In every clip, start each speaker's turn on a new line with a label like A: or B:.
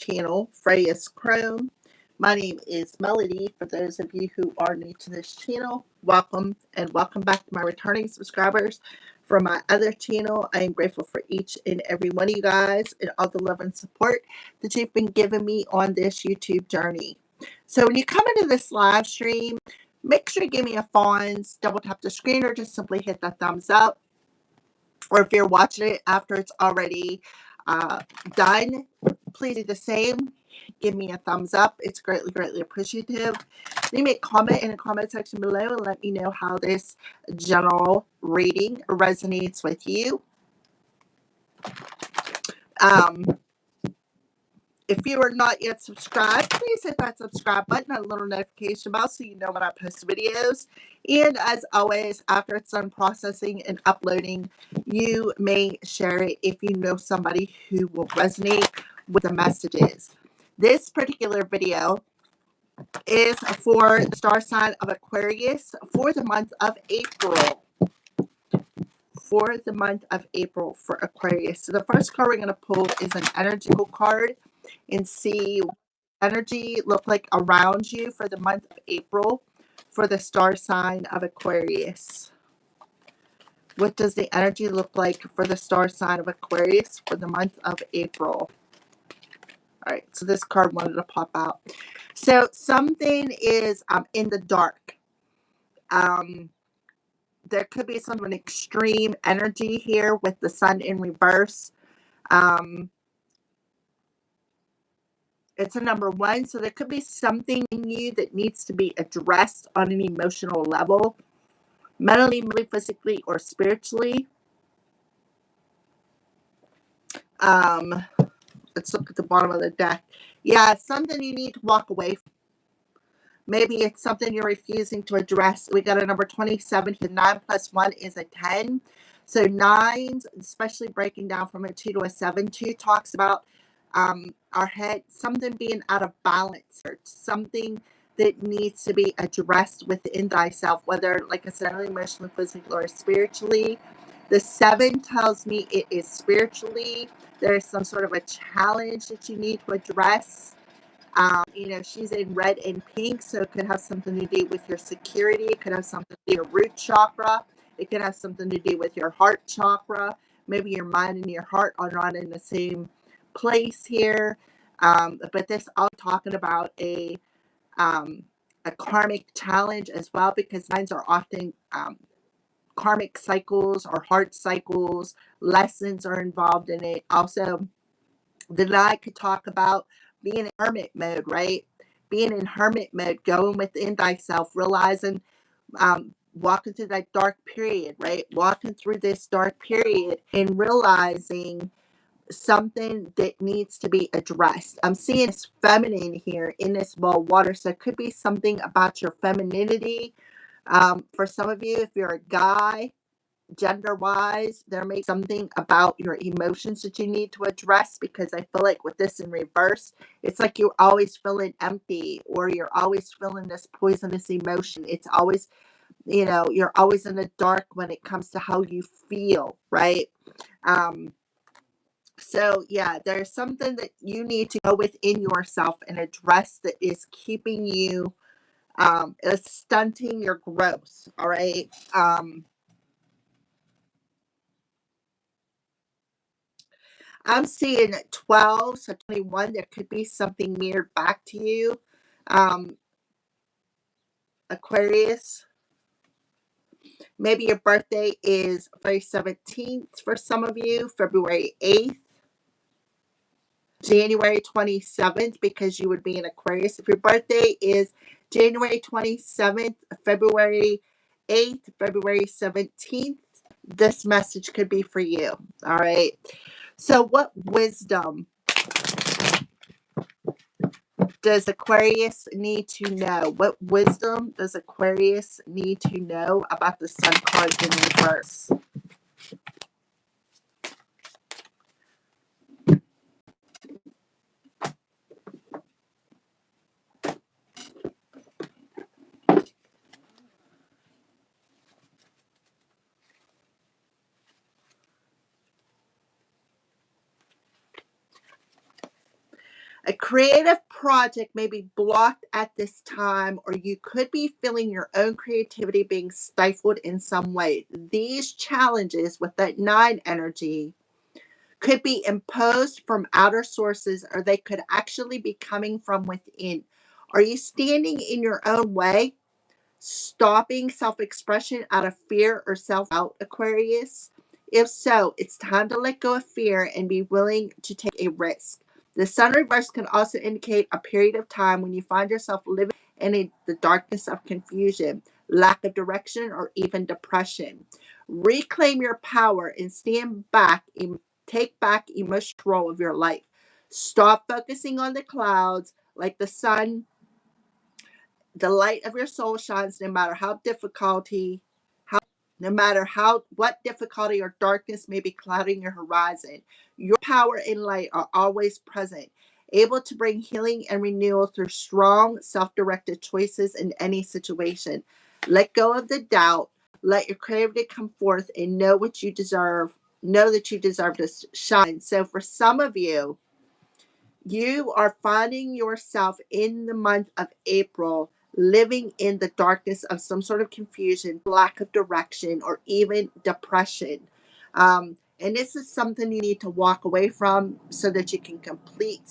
A: channel, Freya's Chrome. My name is Melody. For those of you who are new to this channel, welcome and welcome back to my returning subscribers. From my other channel, I am grateful for each and every one of you guys and all the love and support that you've been giving me on this YouTube journey. So when you come into this live stream, make sure you give me a fonts, double tap the screen, or just simply hit that thumbs up. Or if you're watching it after it's already done, please do the same. Give me a thumbs up. It's greatly appreciative. Leave me a comment in the comment section below and let me know how this general reading resonates with you. If you are not yet subscribed, please hit that subscribe button and a little notification bell so you know when I post videos. And as always, after it's done processing and uploading, you may share it if you know somebody who will resonate with the messages. This particular video is for the star sign of Aquarius for the month of April. For the month of April for Aquarius. So the first card we're going to pull is an energical card and see what energy look like around you for the month of April for the star sign of Aquarius. What does the energy look like for the star sign of Aquarius for the month of April? All right, so this card wanted to pop out. So something is in the dark. There could be some of an extreme energy here with the sun in reverse. It's a number one, so there could be something in you that needs to be addressed on an emotional level, mentally, physically, or spiritually. Let's look at the bottom of the deck. Yeah, it's something you need to walk away from. Maybe it's something you're refusing to address. We got a number 27. 9 plus 1 is a 10. So 9s, especially breaking down from a 2 to a 7. 2 talks about our head, something being out of balance, or something that needs to be addressed within thyself, whether, like I said, emotionally, physically, or spiritually. The 7 tells me it is spiritually. There is some sort of a challenge that you need to address. She's in red and pink, so it could have something to do with your security. It could have something to do with your root chakra. It could have something to do with your heart chakra. Maybe your mind and your heart are not in the same place here. But this all talking about a karmic challenge as well, because minds are often karmic cycles or heart cycles. Lessons are involved in it. Also, the Nine could talk about being in hermit mode, right? Being in hermit mode, going within thyself, realizing, walking through that dark period, right? Walking through this dark period and realizing something that needs to be addressed. I'm seeing this feminine here in this ball of water, so it could be something about your femininity. For some of you, if you're a guy, gender wise, there may be something about your emotions that you need to address, because I feel like with this in reverse, it's like you're always feeling empty, or you're always feeling this poisonous emotion. It's always, you're always in the dark when it comes to how you feel, right? So yeah, there's something that you need to go within yourself and address that is keeping you, is stunting your growth. All right. I'm seeing 12, so 21. There could be something mirrored back to you, Aquarius. Maybe your birthday is February 17th for some of you, February 8th, January 27th, because you would be an Aquarius. If your birthday is January 27th, February 8th, February 17th, this message could be for you. All right. So what wisdom does Aquarius need to know? What wisdom does Aquarius need to know about the Sun cards in reverse? A creative project may be blocked at this time, or you could be feeling your own creativity being stifled in some way. These challenges with that nine energy could be imposed from outer sources, or they could actually be coming from within. Are you standing in your own way, stopping self expression out of fear or self doubt, Aquarius? If so, it's time to let go of fear and be willing to take a risk. The sun reverse can also indicate a period of time when you find yourself living in the darkness of confusion, lack of direction, or even depression. Reclaim your power and stand back and take back emotional control of your life. Stop focusing on the clouds. Like the sun, the light of your soul shines no matter how what difficulty or darkness may be clouding your horizon. Your power and light are always present, able to bring healing and renewal through strong self-directed choices in any situation. Let go of the doubt, let your creativity come forth, and know that you deserve to shine. So for some of you, you are finding yourself in the month of April living in the darkness of some sort of confusion, lack of direction, or even depression. And this is something you need to walk away from so that you can complete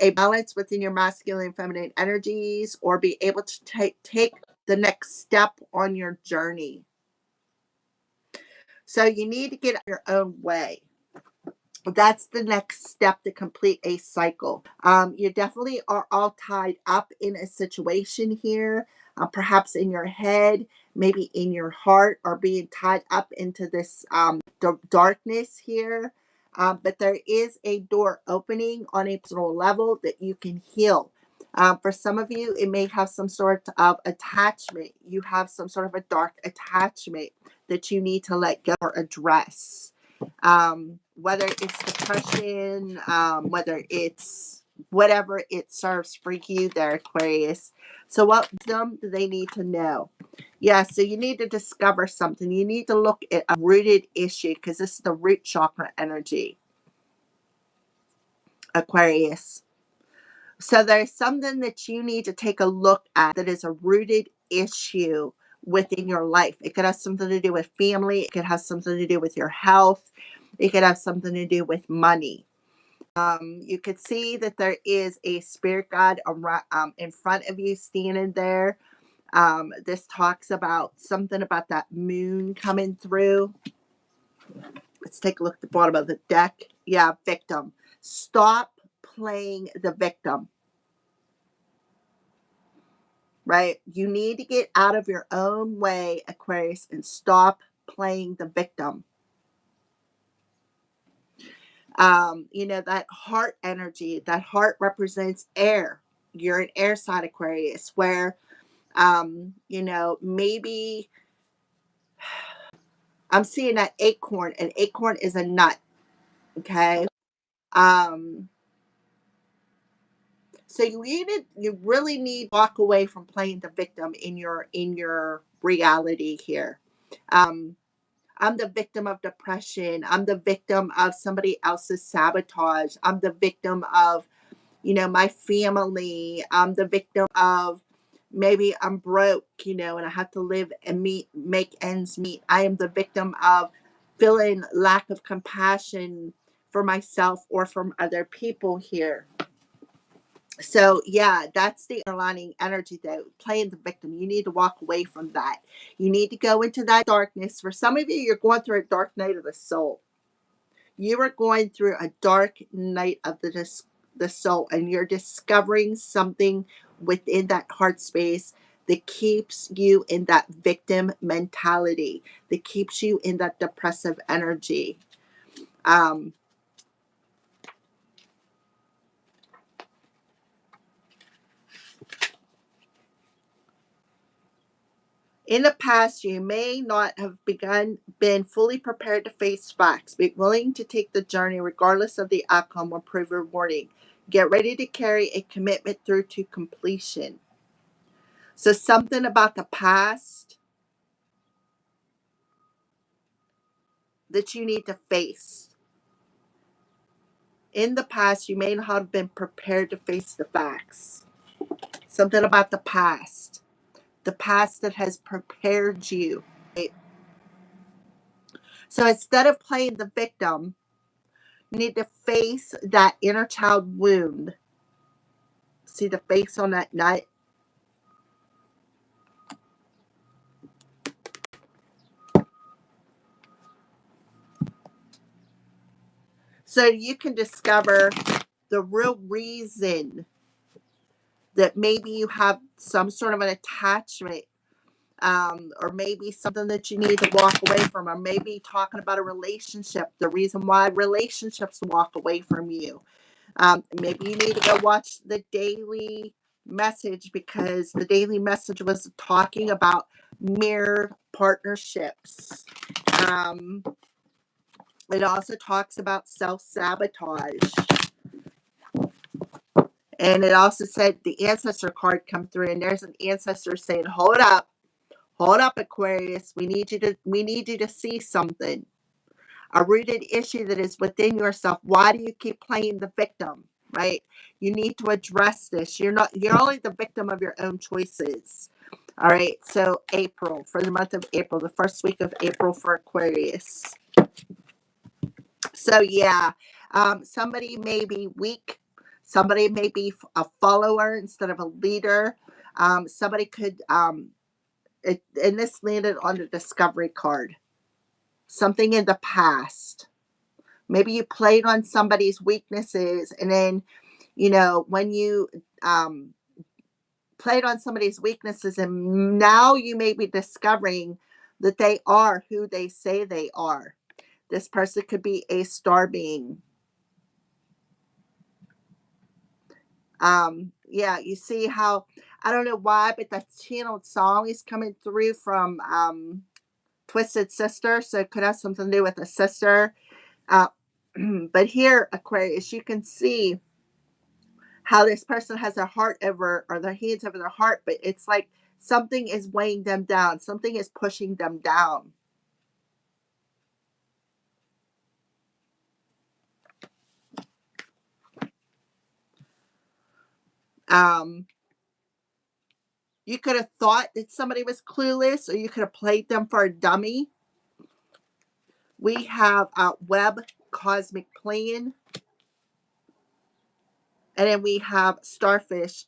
A: a balance within your masculine and feminine energies, or be able to take the next step on your journey. So you need to get out of your own way. That's the next step to complete a cycle. You definitely are all tied up in a situation here, perhaps in your head, maybe in your heart, or being tied up into this darkness here. But there is a door opening on a personal level that you can heal. For some of you, it may have some sort of attachment. You have some sort of a dark attachment that you need to let go or address. Whether it's depression, whether it's whatever it serves for you there, Aquarius. So what wisdom do they need to know? Yeah, so you need to discover something. You need to look at a rooted issue, because this is the root chakra energy, Aquarius. So there's something that you need to take a look at that is a rooted issue within your life. It could have something to do with family. It could have something to do with your health. It could have something to do with money. You could see that there is a spirit guide in front of you standing there. This talks about something about that moon coming through. Let's take a look at the bottom of the deck. Yeah, victim. Stop playing the victim. Right? You need to get out of your own way, Aquarius, and stop playing the victim. That heart energy, that heart represents air. You're an air sign, Aquarius, where, maybe I'm seeing that acorn. An acorn is a nut. Okay. Um, so you really need to walk away from playing the victim in your reality here. Um, I'm the victim of depression. I'm the victim of somebody else's sabotage. I'm the victim of, my family. I'm the victim of, maybe I'm broke, and I have to live and make ends meet. I am the victim of feeling lack of compassion for myself or from other people here. So yeah, that's the underlying energy though. Playing the victim. You need to walk away from that. You need to go into that darkness. For some of you, you're going through a dark night of the soul. You are going through a dark night of the soul, and you're discovering something within that heart space that keeps you in that victim mentality, that keeps you in that depressive energy. Um, In the past, you may not have been fully prepared to face facts. Be willing to take the journey regardless of the outcome will prove rewarding. Get ready to carry a commitment through to completion. So something about the past that you need to face. In the past, you may not have been prepared to face the facts. Something about the past that has prepared you. Right? So instead of playing the victim, you need to face that inner child wound. See the face on that nut? So you can discover the real reason that maybe you have some sort of an attachment, or maybe something that you need to walk away from, or maybe talking about a relationship, the reason why relationships walk away from you. Maybe you need to go watch the daily message, because the daily message was talking about mirror partnerships. Um, it also talks about self-sabotage. And it also said the ancestor card come through, and there's an ancestor saying, hold up, Aquarius. We need you to see something. A rooted issue that is within yourself. Why do you keep playing the victim? Right? You need to address this. You're only the victim of your own choices. All right. So April, for the month of April, the first week of April for Aquarius. So yeah, somebody may be weak. Somebody may be a follower instead of a leader. Somebody could, and this landed on the discovery card. Something in the past. Maybe you played on somebody's weaknesses, and then, when you played on somebody's weaknesses, and now you may be discovering that they are who they say they are. This person could be a star being. Yeah, you see how, I don't know why, but that channeled song is coming through from Twisted Sister, so it could have something to do with a sister. But here, Aquarius, you can see how this person has their heart over, or their hands over their heart, but it's like something is weighing them down, something is pushing them down. You could have thought that somebody was clueless, or you could have played them for a dummy. We have Web Cosmic Plan. And then we have Starfish,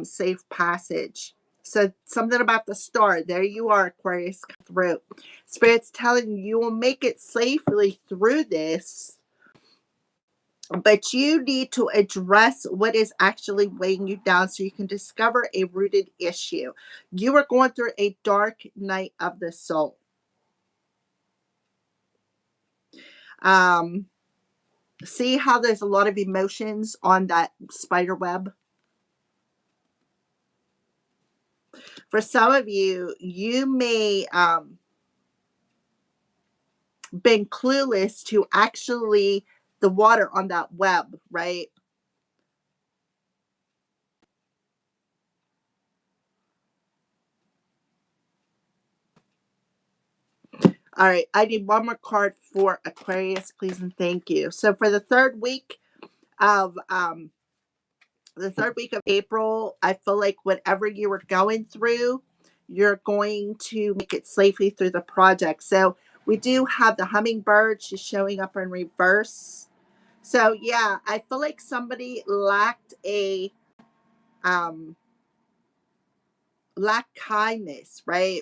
A: Safe Passage. So something about the star. There you are, Aquarius, through. Spirit's telling you will make it safely through this. But you need to address what is actually weighing you down so you can discover a rooted issue. You are going through a dark night of the soul. See how there's a lot of emotions on that spider web? For some of you, you may been clueless to actually the water on that web, right? All right, I need one more card for Aquarius, please and thank you. So for the third week of April, I feel like whatever you were going through, you're going to make it safely through the project. So we do have the hummingbird. She's showing up in reverse. So yeah, I feel like somebody lacked kindness, right?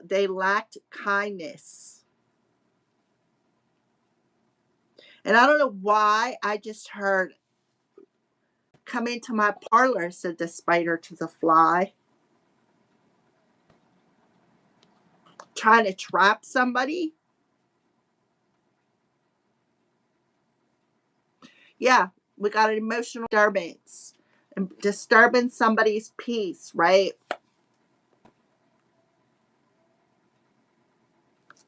A: They lacked kindness. And I don't know why I just heard, come into my parlor, said the spider to the fly. Trying to trap somebody. Yeah, we got an emotional disturbance. Disturbing somebody's peace, right?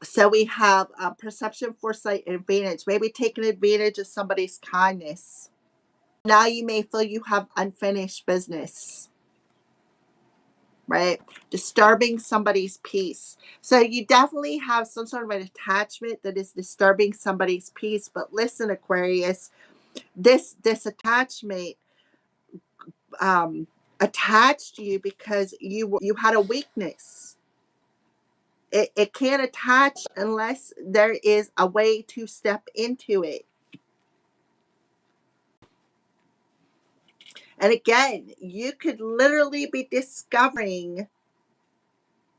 A: So we have perception, foresight, and advantage. Maybe taking advantage of somebody's kindness. Now you may feel you have unfinished business, right? Disturbing somebody's peace. So you definitely have some sort of an attachment that is disturbing somebody's peace. But listen, Aquarius, This attachment um, attached you because you had a weakness. It can't attach unless there is a way to step into it. And again, you could literally be discovering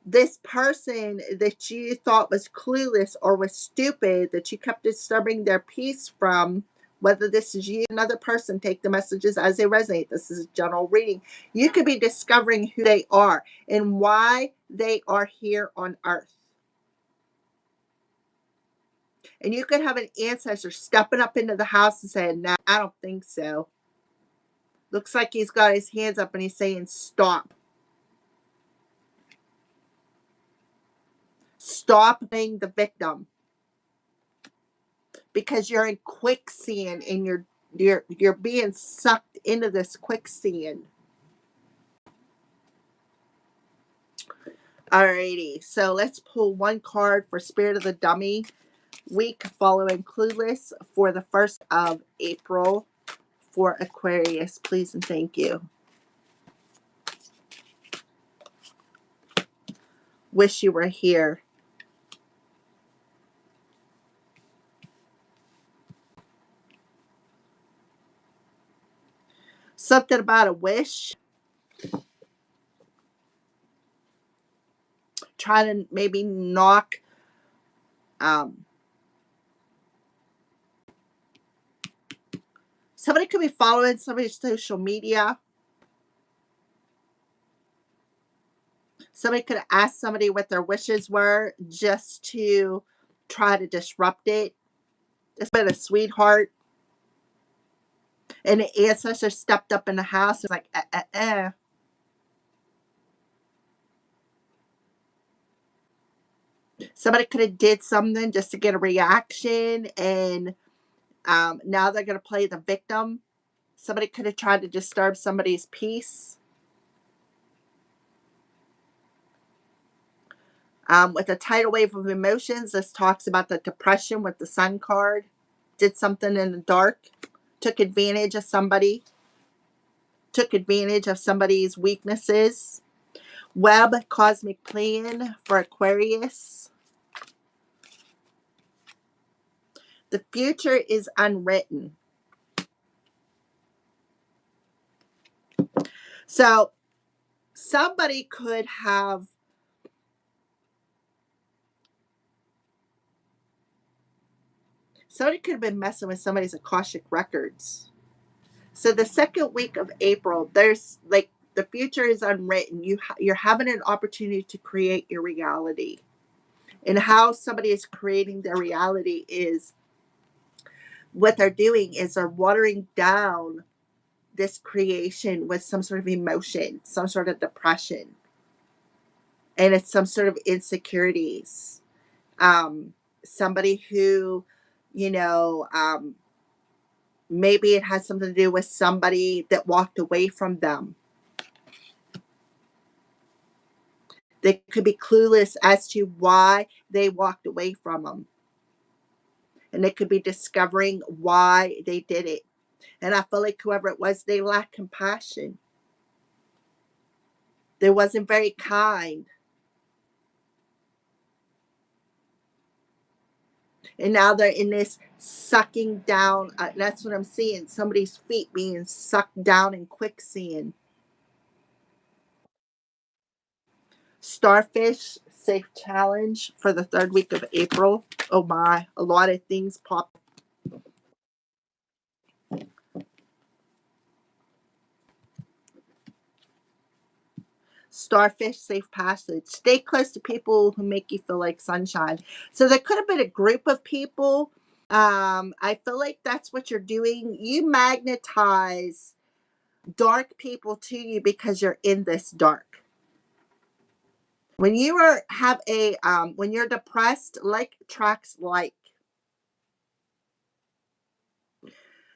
A: this person that you thought was clueless or was stupid, that you kept disturbing their peace from. Whether this is you, another person, take the messages as they resonate. This is a general reading. You could be discovering who they are and why they are here on earth. And you could have an ancestor stepping up into the house and saying, "No, I don't think so." Looks like he's got his hands up and he's saying, "Stop. Stop playing the victim." Because you're in quicksand and you're being sucked into this quicksand. Alrighty, so let's pull one card for Spirit of the Dummy week following Clueless for the 1st of April for Aquarius, please and thank you. Wish you were here. Something about a wish. Trying to maybe knock somebody could be following somebody's social media. Somebody could have asked somebody what their wishes were just to try to disrupt it. It's been a sweetheart. And the ancestor stepped up in the house and was like. Somebody could have did something just to get a reaction, and now they're going to play the victim. Somebody could have tried to disturb somebody's peace. With a tidal wave of emotions, this talks about the depression with the Sun card. Did something in the dark, took advantage of somebody, took advantage of somebody's weaknesses. Web cosmic plan for Aquarius. The future is unwritten. So somebody could have been messing with somebody's Akashic records. So the second week of April, there's like the future is unwritten. You're having an opportunity to create your reality. And how somebody is creating their reality is what they're doing is they're watering down this creation with some sort of emotion, some sort of depression, and it's some sort of insecurities. Somebody who, you know, maybe it has something to do with somebody that walked away from them. They could be clueless as to why they walked away from them. And they could be discovering why they did it. And I feel like whoever it was, they lacked compassion. They wasn't very kind. And now they're in this sucking down. That's what I'm seeing. Somebody's feet being sucked down in quicksand. Starfish safe challenge for the 3rd week of April. Oh my, a lot of things pop. Starfish safe passage. Stay close to people who make you feel like sunshine. So there could have been a group of people. I feel like that's what you're doing. You magnetize dark people to you because you're in this dark. When you when you're depressed, like attracts like.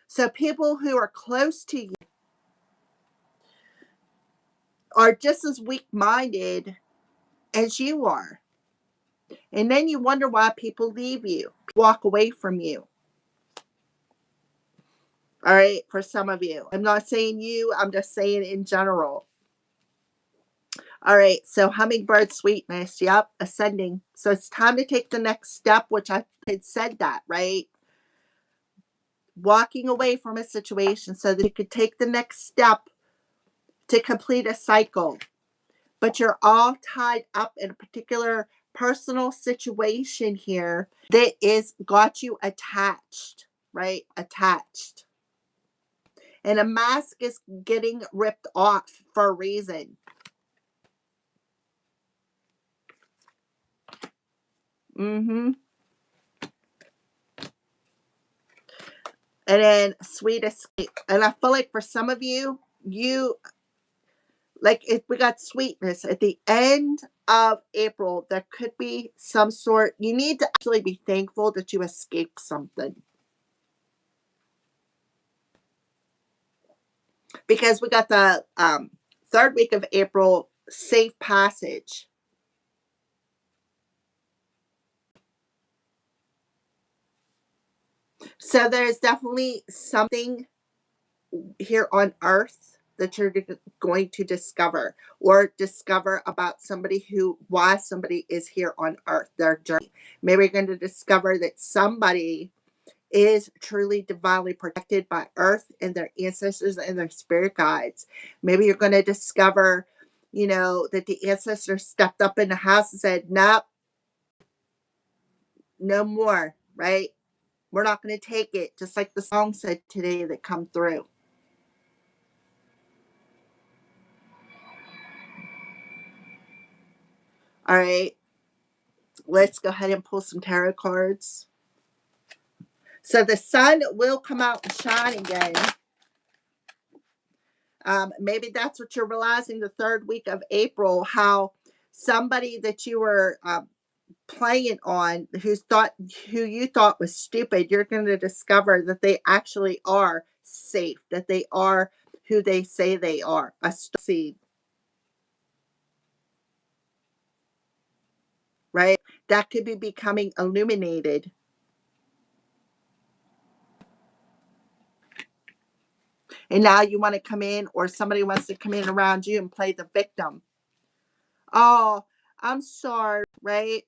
A: So people who are close to you are just as weak-minded as you are. And then you wonder why people leave you, walk away from you. All right, for some of you. I'm not saying you, I'm just saying in general. All right, so hummingbird sweetness, yep, ascending. So it's time to take the next step, which I had said that, right? Walking away from a situation so that you could take the next step to complete a cycle. But you're all tied up in a particular personal situation here that is got you attached, right? Attached. And a mask is getting ripped off for a reason. Mm-hmm. And then sweet escape. And I feel like for some of you, like if we got sweetness at the end of April, there could be some sort, you need to actually be thankful that you escaped something. Because we got the third week of April, safe passage. So there's definitely something here on earth that you're going to discover, or discover about somebody who, why somebody is here on earth, their journey. Maybe you're going to discover that somebody is truly divinely protected by earth and their ancestors and their spirit guides. Maybe you're going to discover, that the ancestors stepped up in the house and said, nope, no more, right? We're not going to take it, just like the song said today that come through. All right, let's go ahead and pull some tarot cards. So the sun will come out and shine again. Maybe that's what you're realizing the third week of April, how somebody that you were playing on, who you thought was stupid, you're going to discover that they actually are safe, that they are who they say they are, a seed, right? That could be becoming illuminated. And now you want to come in, or somebody wants to come in around you and play the victim. Oh, I'm sorry, right?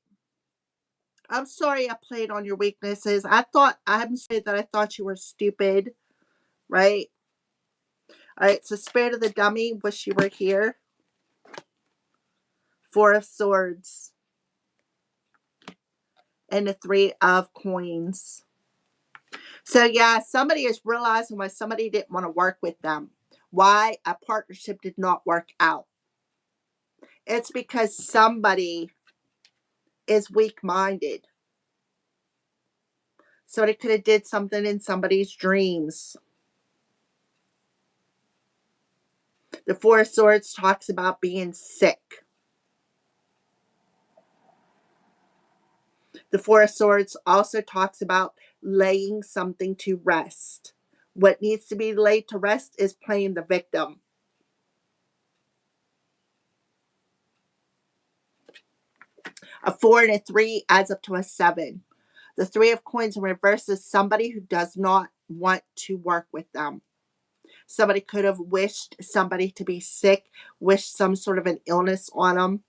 A: I'm sorry I played on your weaknesses. I'm sorry that I thought you were stupid, right? All right, so Spirit of the Dummy, wish you were here. Four of Swords. And the Three of Coins. So yeah, somebody is realizing why somebody didn't want to work with them. Why a partnership did not work out. It's because somebody is weak-minded. So they could have did something in somebody's dreams. The Four of Swords talks about being sick. The Four of Swords also talks about laying something to rest. What needs to be laid to rest is playing the victim. A 4 and a 3 adds up to a 7. The Three of Coins in reverse is somebody who does not want to work with them. Somebody could have wished somebody to be sick, wished some sort of an illness on them.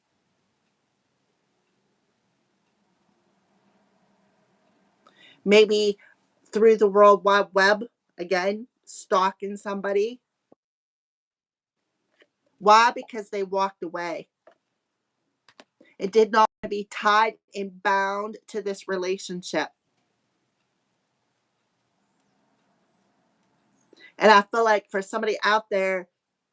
A: Maybe through the World Wide Web, again, stalking somebody. Why? Because they walked away. It did not want to be tied and bound to this relationship. And I feel like for somebody out there,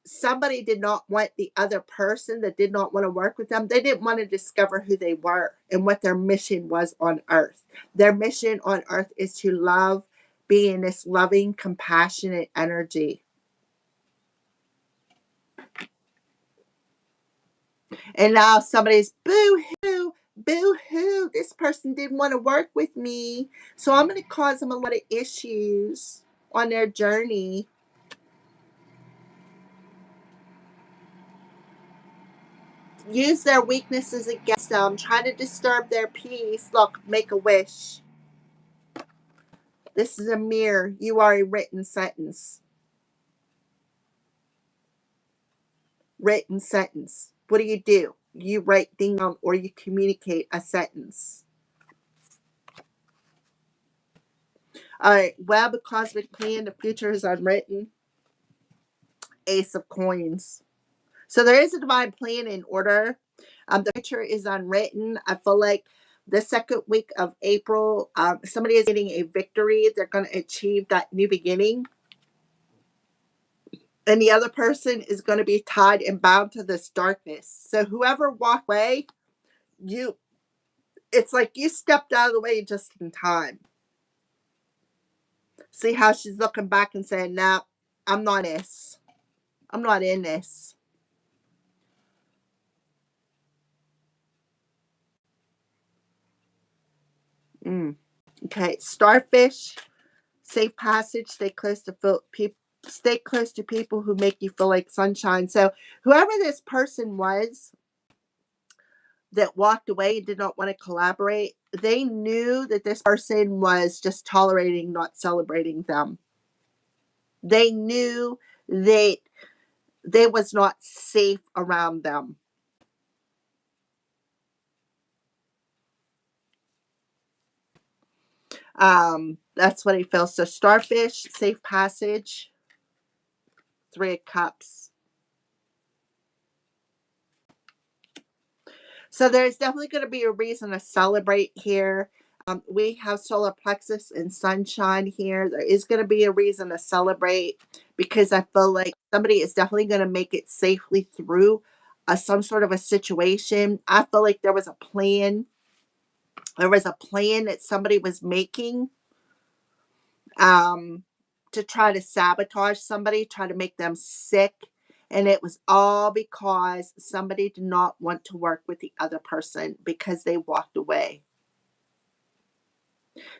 A: somebody did not want the other person that did not want to work with them. They didn't want to discover who they were and what their mission was on earth. Their mission on earth is to love, be in this loving, compassionate energy. And now somebody's boo hoo, boo hoo. This person didn't want to work with me. So I'm going to cause them a lot of issues on their journey. Use their weaknesses against them. Try to disturb their peace. Look, make a wish. This is a mirror. You are a written sentence. Written sentence. What do? You write things down or you communicate a sentence. All right. Web of cosmic plan. The future is unwritten. Ace of coins. So there is a divine plan in order. The future is unwritten. I feel like the second week of April, somebody is getting a victory. They're going to achieve that new beginning. And the other person is going to be tied and bound to this darkness. So whoever walked away, it's like you stepped out of the way just in time. See how she's looking back and saying, "Nah, I'm not this. I'm not in this." Okay, starfish, safe passage. Stay close to people who make you feel like sunshine. So whoever this person was that walked away and did not want to collaborate, they knew that this person was just tolerating, not celebrating them. They knew that they was not safe around them. That's what he feels. So starfish, safe passage, 3 of cups. So there's definitely going to be a reason to celebrate here. We have solar plexus and sunshine here. There is going to be a reason to celebrate because I feel like somebody is definitely going to make it safely through some sort of a situation. I feel like there was a plan. There was a plan that somebody was making um, to try to sabotage somebody, try to make them sick. And it was all because somebody did not want to work with the other person because they walked away.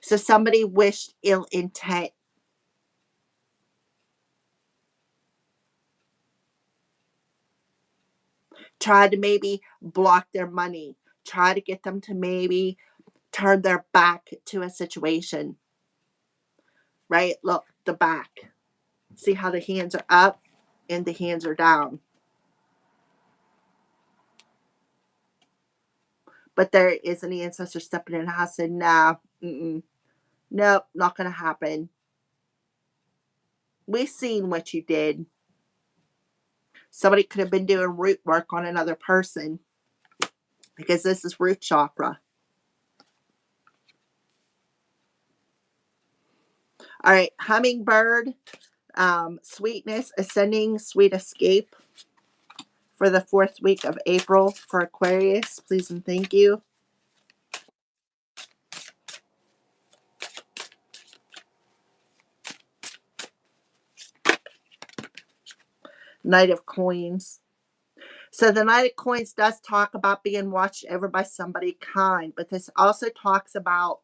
A: So somebody wished ill intent. Tried to maybe block their money. Try to get them to maybe turn their back to a situation. Right? Look, the back. See how the hands are up and the hands are down. But there is an ancestor stepping in the house and nah, nope, not going to happen. We've seen what you did. Somebody could have been doing root work on another person because this is root chakra. All right, hummingbird, sweetness, ascending, sweet escape for the 4th week of April for Aquarius. Please and thank you. Knight of Coins. So the Knight of Coins does talk about being watched over by somebody kind, but this also talks about,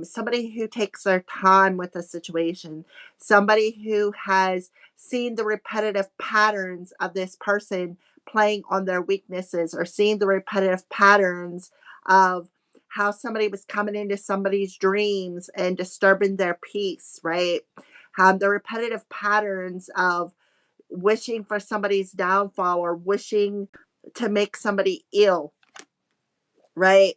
A: somebody who takes their time with a situation, somebody who has seen the repetitive patterns of this person playing on their weaknesses or seeing the repetitive patterns of how somebody was coming into somebody's dreams and disturbing their peace, right? The repetitive patterns of wishing for somebody's downfall or wishing to make somebody ill, right?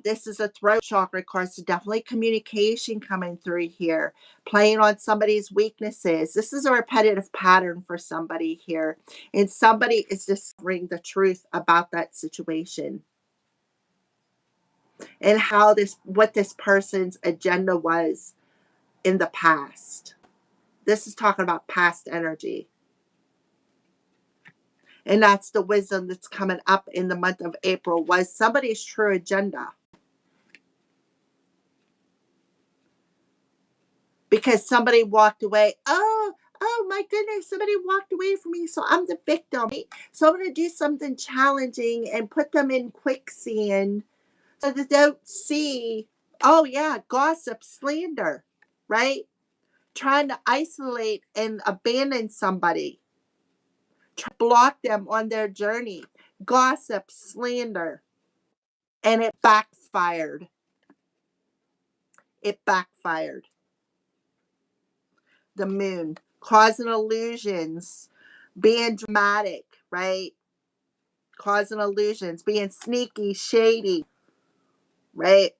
A: This is a throat chakra card, so definitely communication coming through here, playing on somebody's weaknesses. This is a repetitive pattern for somebody here, and somebody is discovering the truth about that situation and what this person's agenda was in the past. This is talking about past energy. And that's the wisdom that's coming up in the month of April was somebody's true agenda. Because somebody walked away. Oh my goodness, somebody walked away from me. So I'm the victim. So I'm going to do something challenging and put them in quicksand so that they don't see, oh yeah, gossip, slander, right? Trying to isolate and abandon somebody, try to block them on their journey, gossip, slander. And it backfired. it backfired. The moon, causing illusions, being dramatic, right? Causing illusions, being sneaky, shady, right?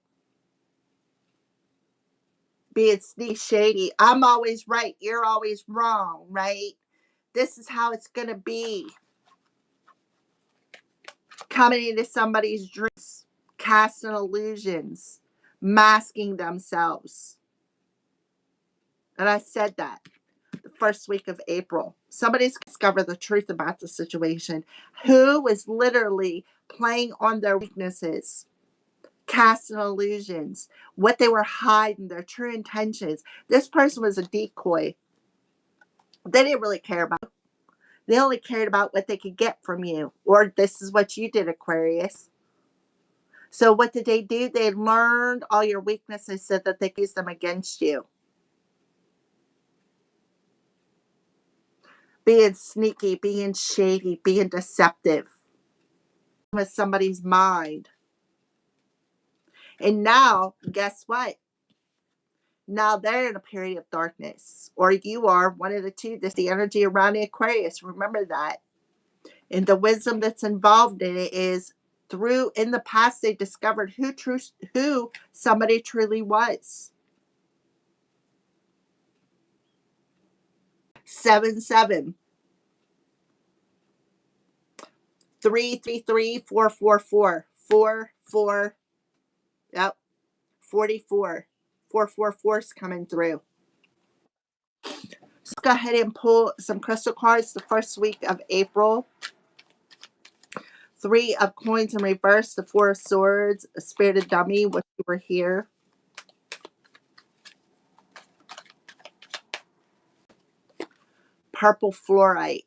A: Being sneaky, shady. I'm always right, you're always wrong, right? This is how it's going to be. Coming into somebody's dreams, casting illusions, masking themselves. And I said that the first week of April. Somebody's discovered the truth about the situation. Who was literally playing on their weaknesses, casting illusions, what they were hiding, their true intentions. This person was a decoy. They didn't really care about it. They only cared about what they could get from you. Or this is what you did, Aquarius. So what did they do? They learned all your weaknesses so that they could use them against you. Being sneaky, being shady, being deceptive with somebody's mind. And now, guess what? Now they're in a period of darkness. Or you are, one of the two. This is the energy around the Aquarius. Remember that. And the wisdom that's involved in it is through, in the past, they discovered who somebody truly was. 7-7. 3-3-3-4-4-4. 4-4. Yep. 44. 444 is coming through. Let's go ahead and pull some crystal cards the first week of April. 3 of coins in reverse, the 4 of swords, a spirited dummy, which you were here. Purple fluorite,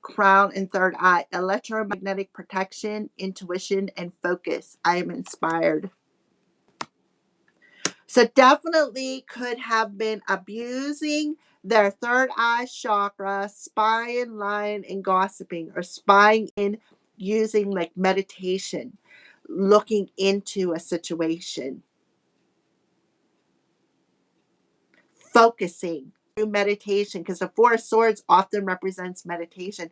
A: crown and third eye, electromagnetic protection, intuition, and focus. I am inspired. So definitely could have been abusing their third eye chakra, spying, lying, and gossiping, or spying in using like meditation, looking into a situation, focusing through meditation, because the 4 of swords often represents meditation,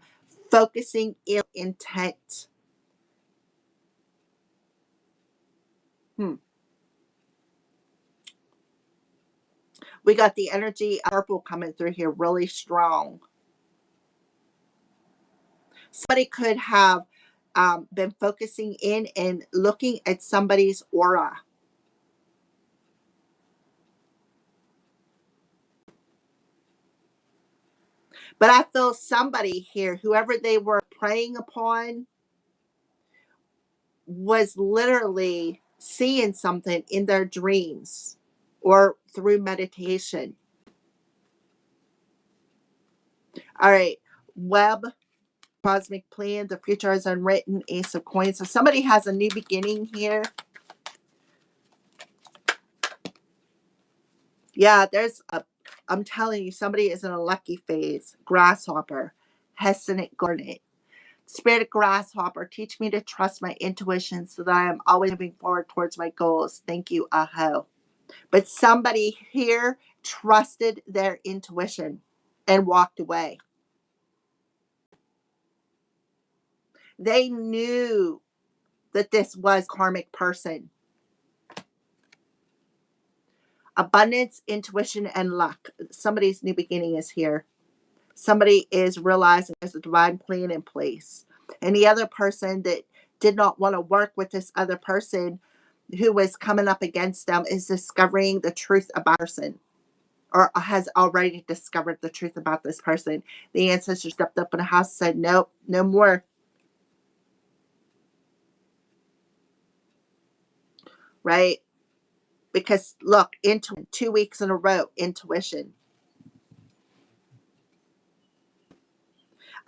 A: focusing in intent. We got the energy of purple coming through here really strong. Somebody could have been focusing in and looking at somebody's aura. But I feel somebody here, whoever they were preying upon, was literally seeing something in their dreams or through meditation. All right. Web, cosmic plan, the future is unwritten, ace of coins. So somebody has a new beginning here. Yeah, I'm telling you, somebody is in a lucky phase. Grasshopper, Hessianic garnet. Spirit of grasshopper, teach me to trust my intuition so that I am always moving forward towards my goals. Thank you, Aho. But somebody here trusted their intuition and walked away. They knew that this was a karmic person. Abundance, intuition, and luck. Somebody's new beginning is here. Somebody is realizing there's a divine plan in place. And the other person that did not want to work with this other person who was coming up against them is discovering the truth about this person, or has already discovered the truth about this person. The ancestor stepped up in the house and said, nope, no more. Right? Because look, into 2 weeks in a row, intuition.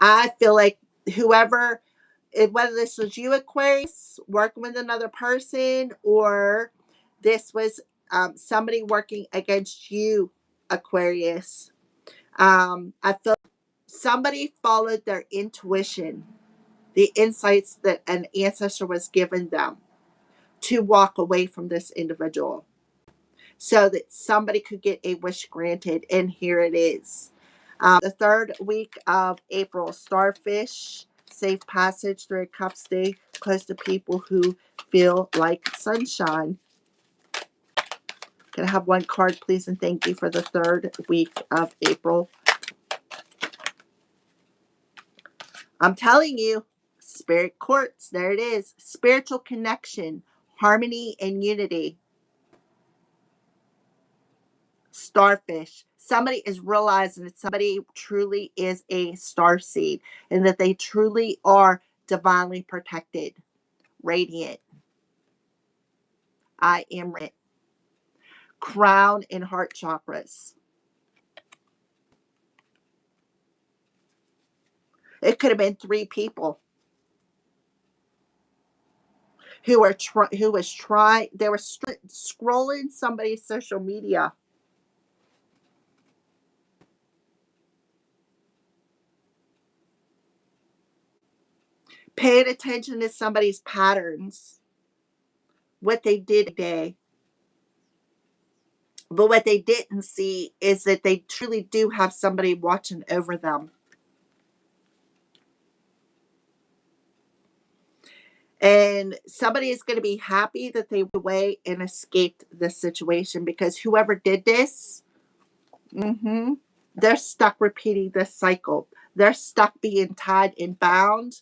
A: I feel like whoever, whether this was you, Aquarius, working with another person, or this was somebody working against you, Aquarius, I feel somebody followed their intuition, the insights that an ancestor was giving them to walk away from this individual. so that somebody could get a wish granted. And here it is. The third week of April, starfish, safe passage through a cup, stay close to people who feel like sunshine. Can I have one card, please, and thank you for the third week of April? I'm telling you, spirit quartz, there it is. Spiritual connection, harmony, and unity. Starfish. Somebody is realizing that somebody truly is a star seed and that they truly are divinely protected, radiant. I am radiant. Crown and heart chakras. It could have been three people who was trying. They were scrolling somebody's social media. Paying attention to somebody's patterns, what they did today. But what they didn't see is that they truly do have somebody watching over them. And somebody is going to be happy that they went away and escaped this situation, because whoever did this, they're stuck repeating this cycle. They're stuck being tied and bound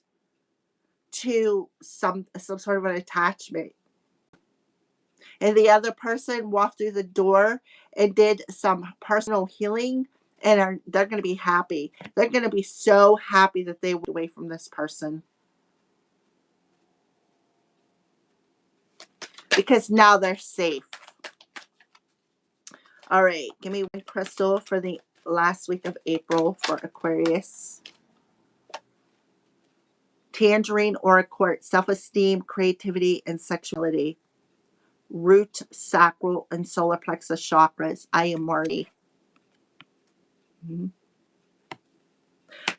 A: to some sort of an attachment. And the other person walked through the door and did some personal healing, and they're going to be happy. They're going to be so happy that they went away from this person, because now they're safe. All right, give me one crystal for the last week of April for Aquarius. Tangerine or a quartz, self-esteem, creativity, and sexuality. Root, sacral, and solar plexus chakras. I am Marty.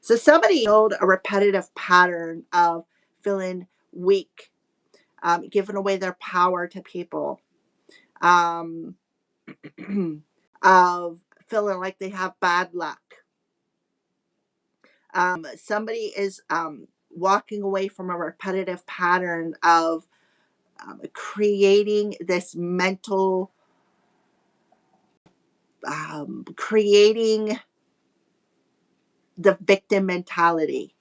A: So somebody held a repetitive pattern of feeling weak, giving away their power to people, um, of feeling like they have bad luck. Somebody is walking away from a repetitive pattern of creating this mental, creating the victim mentality,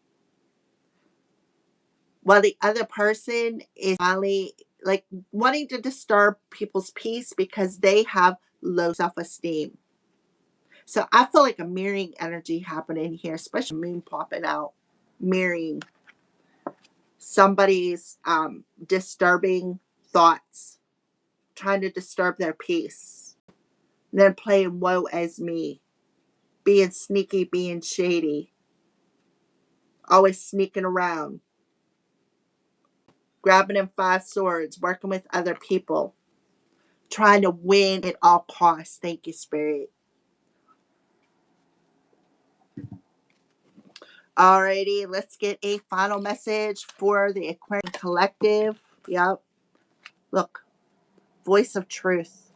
A: while the other person is finally like wanting to disturb people's peace because they have low self-esteem. So I feel like a mirroring energy happening here, especially moon popping out, mirroring somebody's disturbing thoughts, trying to disturb their peace, and then playing woe as me, being sneaky, being shady, always sneaking around, grabbing them five swords, working with other people, trying to win at all costs. Thank you, Spirit. Alrighty, let's get a final message for the Aquarian Collective. Yep. Look, voice of truth.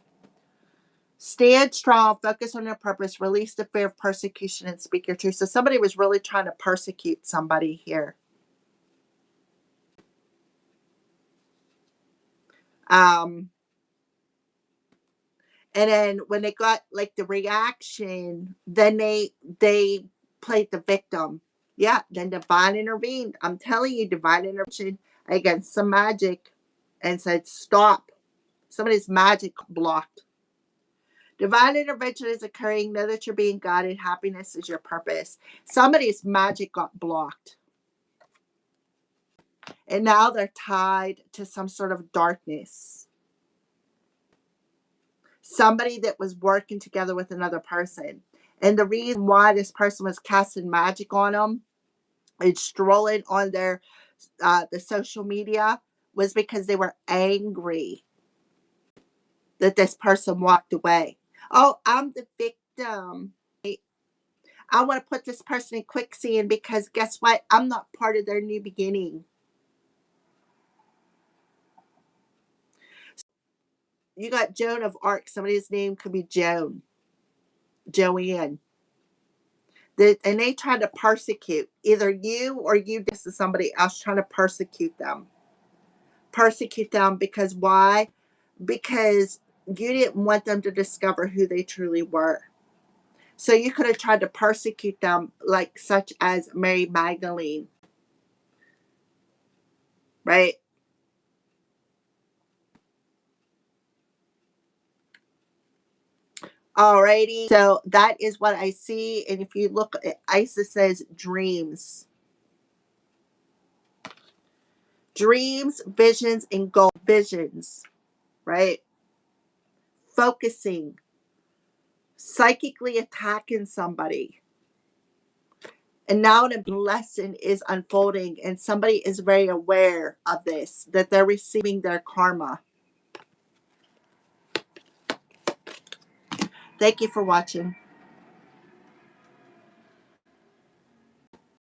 A: Stand strong, focus on your purpose, release the fear of persecution, and speak your truth. So somebody was really trying to persecute somebody here. And then when they got like the reaction, then they played the victim. Yeah, then divine intervened. I'm telling you, divine intervention against some magic and said, stop. Somebody's magic blocked. Divine intervention is occurring. Know that you're being guided. Happiness is your purpose. Somebody's magic got blocked. And now they're tied to some sort of darkness. Somebody that was working together with another person. And the reason why this person was casting magic on them and strolling on their the social media was because they were angry that this person walked away. Oh, I'm the victim. I want to put this person in quicksand because guess what? I'm not part of their new beginning. You got Joan of Arc. Somebody's name could be Joan. Joanne. And they try to persecute. Either you or you did this to somebody else trying to persecute them. Persecute them because why? Because you didn't want them to discover who they truly were. So you could have tried to persecute them, like such as Mary Magdalene. Right? Alrighty. So that is what I see. And if you look at Isis says dreams. Dreams, visions, and goal visions. Right? Focusing. Psychically attacking somebody. And now the lesson is unfolding, and somebody is very aware of this, that they're receiving their karma. Thank you for watching.